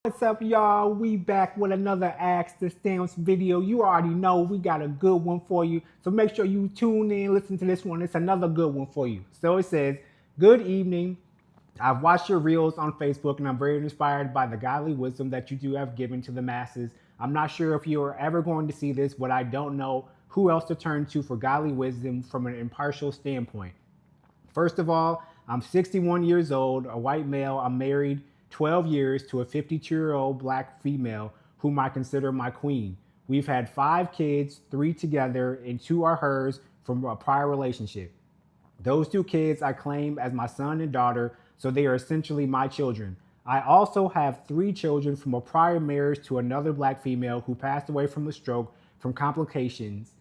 What's up, y'all? We back with another Ask the Stamps video. You already know we got a good one for you. So make sure you tune in, listen to this one. It's another good one for you. So it says, "Good evening. I've watched your reels on Facebook and I'm very inspired by the godly wisdom that you do have given to the masses. I'm not sure if you are ever going to see this, but I don't know who else to turn to for godly wisdom from an impartial standpoint. First of all, I'm 61 years old, a white male. I'm married 12 years to a 52-year-old black female whom I consider my queen. We've had 5 kids, 3 together, and 2 are hers from a prior relationship. Those 2 kids I claim as my son and daughter, so they are essentially my children. I also have 3 children from a prior marriage to another black female who passed away from a stroke from complications.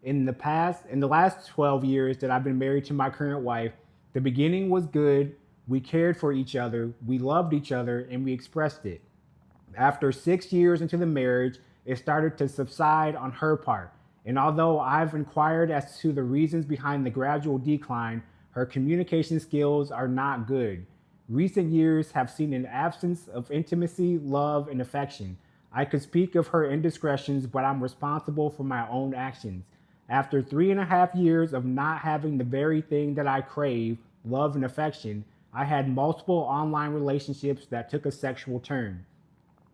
In the last 12 years that I've been married to my current wife, the beginning was good. We cared for each other, we loved each other, and we expressed it. After 6 years into the marriage, it started to subside on her part. And although I've inquired as to the reasons behind the gradual decline, her communication skills are not good. Recent years have seen an absence of intimacy, love, and affection. I could speak of her indiscretions, but I'm responsible for my own actions. After 3.5 years of not having the very thing that I crave, love and affection, I had multiple online relationships that took a sexual turn.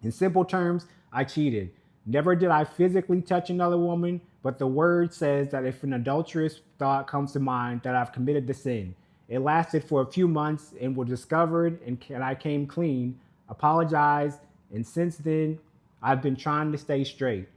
In simple terms, I cheated. Never did I physically touch another woman, but the word says that if an adulterous thought comes to mind, that I've committed the sin. It lasted for a few months and was discovered, and I came clean, apologized, and since then, I've been trying to stay straight.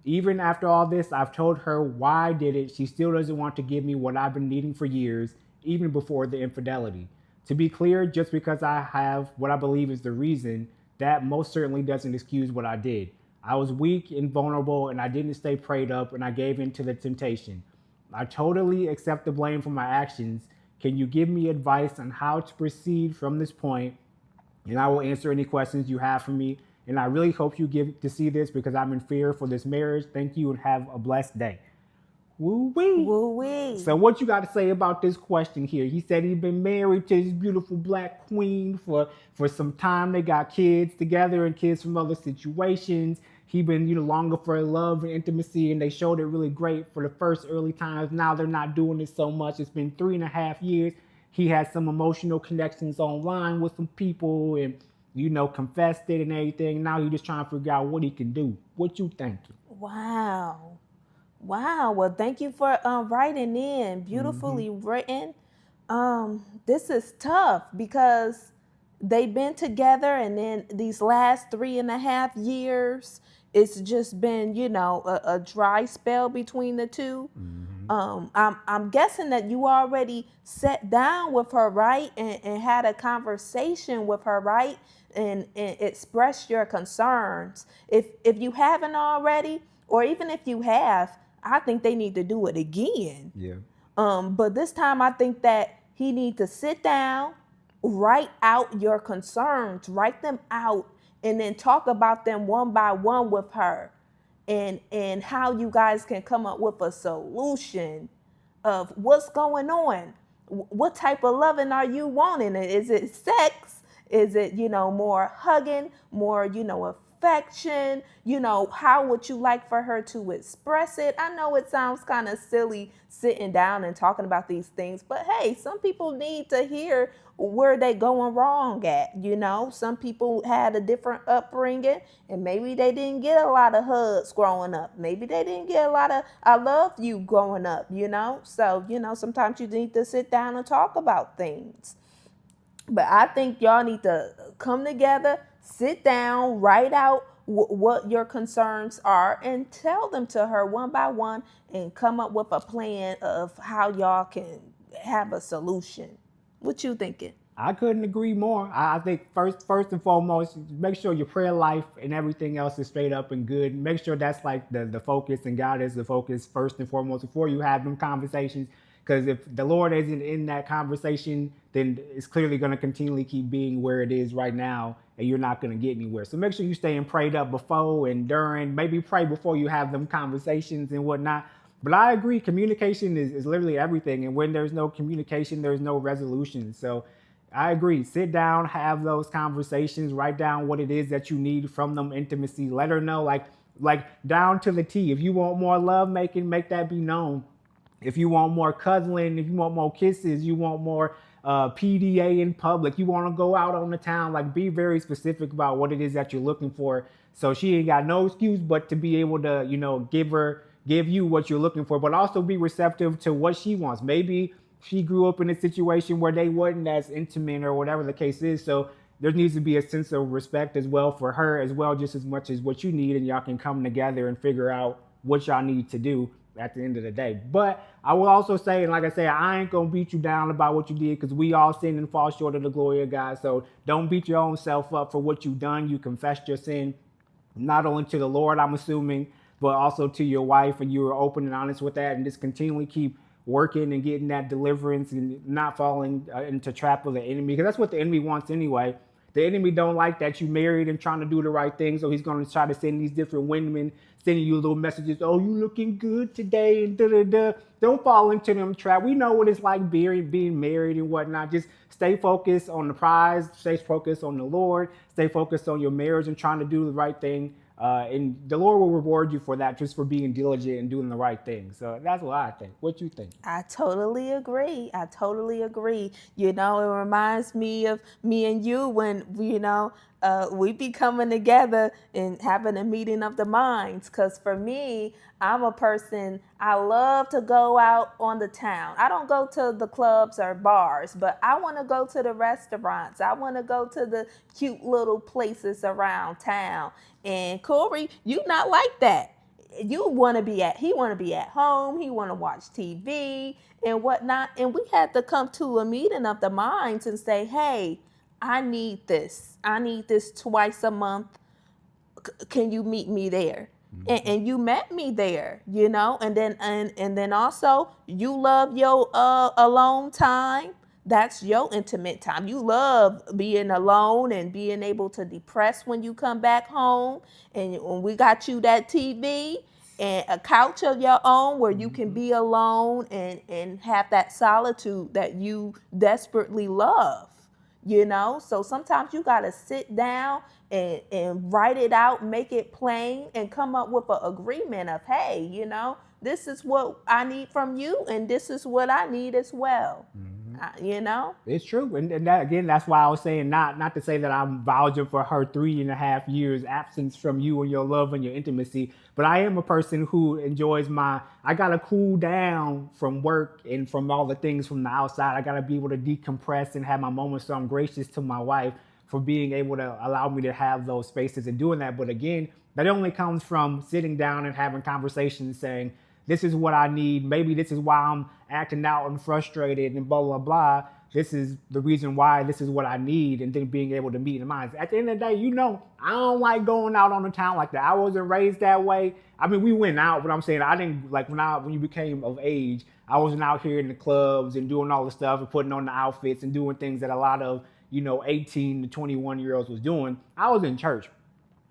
Even after all this, I've told her why I did it. She still doesn't want to give me what I've been needing for years, even before the infidelity. To be clear, just because I have what I believe is the reason, that most certainly doesn't excuse what I did. I was weak and vulnerable, and I didn't stay prayed up, and I gave in to the temptation. I totally accept the blame for my actions. Can you give me advice on how to proceed from this point? And I will answer any questions you have for me. And I really hope you get to see this because I'm in fear for this marriage. Thank you and have a blessed day." Woo wee. Woo wee. So what you got to say about this question here? He said he's been married to this beautiful black queen for some time. They got kids together and kids from other situations. He been longing for love and intimacy, and they showed it really great for the first early times. Now they're not doing it so much. It's been 3.5 years. He had some emotional connections online with some people, and confessed it and everything. Now he's just trying to figure out what he can do. What you thinking? Wow. Wow. Well, thank you for writing in. Beautifully written. This is tough because they've been together, and then these last 3.5 years, it's just been, a dry spell between the two. I'm guessing that you already sat down with her, right, and had a conversation with her, right, and expressed your concerns. If you haven't already, or even if you have, I think they need to do it again. Yeah. But this time I think that he need to sit down, write out your concerns, write them out, and then talk about them one by one with her, and how you guys can come up with a solution of what's going on. What type of loving are you wanting? Is it sex? Is it, more hugging, more, affection? How would you like for her to express it? I know it sounds kind of silly sitting down and talking about these things, but hey, some people need to hear where they going wrong at. Some people had a different upbringing, and maybe they didn't get a lot of hugs growing up. Maybe they didn't get a lot of "I love you" growing up. So sometimes you need to sit down and talk about things. But I think y'all need to come together, sit down, write out what your concerns are, and tell them to her one by one, and come up with a plan of how y'all can have a solution. What you thinking? I couldn't agree more. I think first and foremost, make sure your prayer life and everything else is straight up and good. Make sure that's like the focus, and God is the focus first and foremost before you have them conversations. Because if the Lord isn't in that conversation, then it's clearly going to continually keep being where it is right now, and you're not going to get anywhere. So make sure you stay and prayed up before and during. Maybe pray before you have them conversations and whatnot. But I agree, communication is literally everything. And when there's no communication, there's no resolution. So I agree. Sit down, have those conversations, write down what it is that you need from them intimacy. Let her know, like down to the T. If you want more love making, make that be known. If you want more cuddling, if you want more kisses, you want more PDA in public, you want to go out on the town, like be very specific about what it is that you're looking for. So she ain't got no excuse but to be able to, give you what you're looking for, but also be receptive to what she wants. Maybe she grew up in a situation where they wasn't as intimate or whatever the case is. So there needs to be a sense of respect as well for her as well, just as much as what you need, and y'all can come together and figure out what y'all need to do at the end of the day. But I will also say, and like I said, I ain't gonna beat you down about what you did, because we all sin and fall short of the glory of God. So don't beat your own self up for what you've done. You confessed your sin, not only to the Lord, I'm assuming, but also to your wife, and you were open and honest with that, and just continually keep working and getting that deliverance and not falling into trap of the enemy, because that's what the enemy wants anyway. The enemy don't like that you married and trying to do the right thing, so he's going to try to send these different women sending you little messages. Oh, you looking good today, and da da da. Don't fall into them trap. We know what it's like being married and whatnot. Just stay focused on the prize. Stay focused on the Lord. Stay focused on your marriage and trying to do the right thing. And the Lord will reward you for that, just for being diligent and doing the right thing. So that's what I think. What you think? I totally agree. I totally agree. You know, it reminds me of me and you when, we be coming together and having a meeting of the minds. Because for me, I'm a person, I love to go out on the town. I don't go to the clubs or bars, but I want to go to the restaurants. I want to go to the cute little places around town. And Corey, you not like that. He want to be at home. He want to watch TV and whatnot. And we had to come to a meeting of the minds and say, hey, I need this. I need this twice a month. Can you meet me there? And you met me there, and then also you love your alone time. That's your intimate time. You love being alone and being able to depress when you come back home. And when we got you that TV and a couch of your own where you can be alone and have that solitude that you desperately love. So sometimes you got to sit down and write it out, make it plain, and come up with an agreement of, hey, this is what I need from you, and this is what I need as well. It's true. And that, again, that's why I was saying, not to say that I'm vouching for her 3.5 years absence from you and your love and your intimacy, but I am a person who enjoys I got to cool down from work and from all the things from the outside. I got to be able to decompress and have my moments. So I'm gracious to my wife for being able to allow me to have those spaces and doing that. But again, that only comes from sitting down and having conversations, saying, this is what I need. Maybe this is why I'm acting out and frustrated and blah, blah, blah. This is the reason why. This is what I need. And then being able to meet in the minds. At the end of the day, I don't like going out on the town like that. I wasn't raised that way. I mean, we went out, but I'm saying I didn't, like when you became of age, I wasn't out here in the clubs and doing all the stuff and putting on the outfits and doing things that a lot of, 18 to 21-year-olds was doing. I was in church.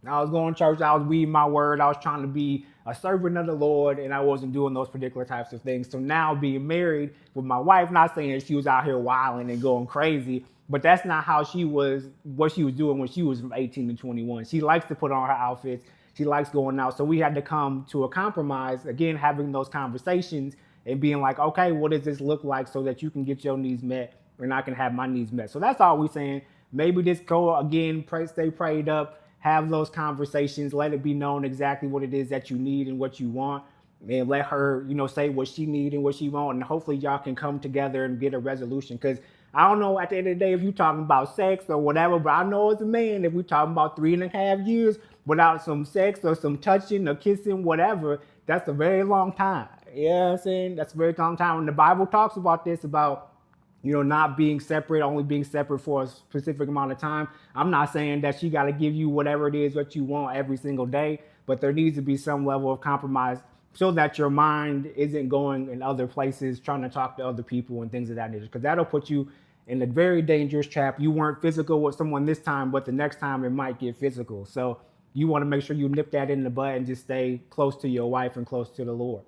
I was going to church. I was reading my word. I was trying to be a servant of the Lord, and I wasn't doing those particular types of things. So now being married with my wife, not saying that she was out here wilding and going crazy, but that's not how what she was doing when she was from 18 to 21. She likes to put on her outfits. She likes going out. So we had to come to a compromise, again, having those conversations and being like, okay, what does this look like so that you can get your needs met and I can have my needs met? So that's all we're saying. Maybe just go again, stay prayed up, have those conversations, let it be known exactly what it is that you need and what you want, and let her, say what she needs and what she wants, and hopefully y'all can come together and get a resolution. Because I don't know at the end of the day if you're talking about sex or whatever, but I know as a man, if we're talking about 3.5 years without some sex or some touching or kissing, whatever, that's a very long time. You know what I'm saying? That's a very long time. And the Bible talks about this, about not being separate, only being separate for a specific amount of time. I'm not saying that she got to give you whatever it is what you want every single day, but there needs to be some level of compromise so that your mind isn't going in other places, trying to talk to other people and things of that nature, because that'll put you in a very dangerous trap. You weren't physical with someone this time, but the next time it might get physical. So you want to make sure you nip that in the bud and just stay close to your wife and close to the Lord.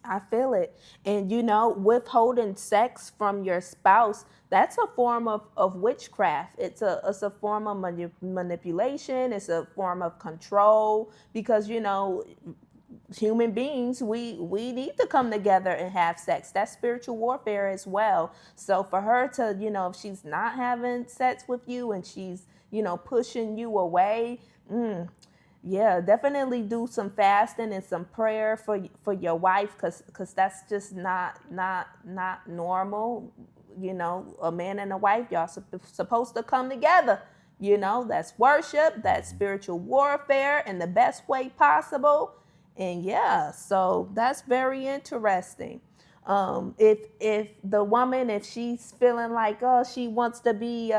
I feel it. And withholding sex from your spouse, that's a form of witchcraft. It's a form of manipulation, it's a form of control because human beings, we need to come together and have sex. That's spiritual warfare as well. So for her to, if she's not having sex with you and she's, pushing you away, yeah, definitely do some fasting and some prayer for your wife, cause that's just not normal. A man and a wife, y'all supposed to come together. That's worship, that's spiritual warfare in the best way possible. And yeah, so that's very interesting. If the woman, if she's feeling like, oh, she wants to be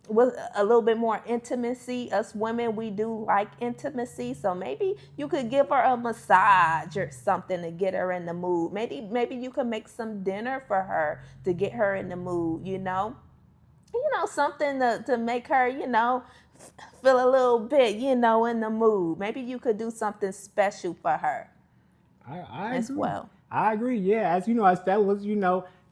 with a little bit more intimacy, us women, we do like intimacy. So maybe you could give her a massage or something to get her in the mood. Maybe you could make some dinner for her to get her in the mood, something to make her, feel a little bit, in the mood. Maybe you could do something special for her I as agree. well. I agree. Yeah, as you know, as fellas, you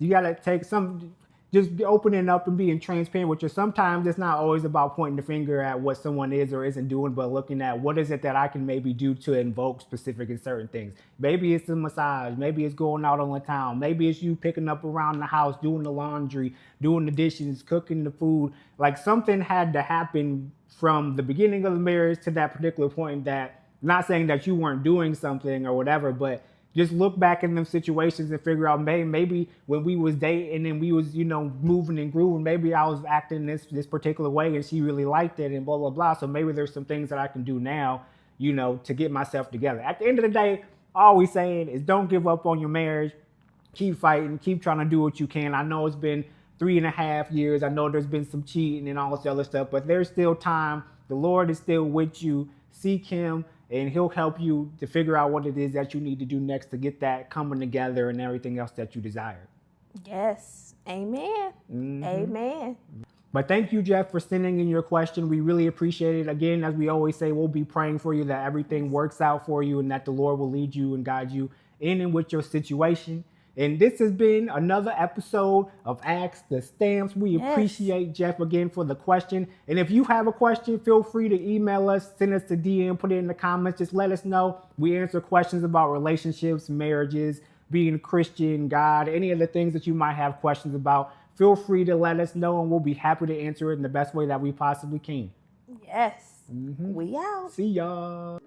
gotta take some, just be opening up and being transparent with you. Sometimes it's not always about pointing the finger at what someone is or isn't doing, but looking at what is it that I can maybe do to invoke specific and certain things. Maybe it's a massage. Maybe it's going out on the town. Maybe it's you picking up around the house, doing the laundry, doing the dishes, cooking the food. Like something had to happen from the beginning of the marriage to that particular point that, not saying that you weren't doing something or whatever, but just look back in them situations and figure out, maybe when we was dating and we was, moving and grooving, maybe I was acting this particular way and she really liked it and blah blah blah. So maybe there's some things that I can do now, to get myself together. At the end of the day, all we saying is don't give up on your marriage. Keep fighting, keep trying to do what you can. I know it's been 3.5 years. I know there's been some cheating and all this other stuff, but there's still time. The Lord is still with you. Seek Him, and He'll help you to figure out what it is that you need to do next to get that coming together and everything else that you desire. Yes. Amen. Amen. But thank you, Jeff, for sending in your question. We really appreciate it. Again, as we always say, we'll be praying for you that everything works out for you and that the Lord will lead you and guide you in and with your situation. And this has been another episode of Ask the Stamps. We appreciate Jeff again for the question. And if you have a question, feel free to email us, send us a DM, put it in the comments. Just let us know. We answer questions about relationships, marriages, being a Christian, God, any of the things that you might have questions about. Feel free to let us know and we'll be happy to answer it in the best way that we possibly can. Yes. We out. See y'all.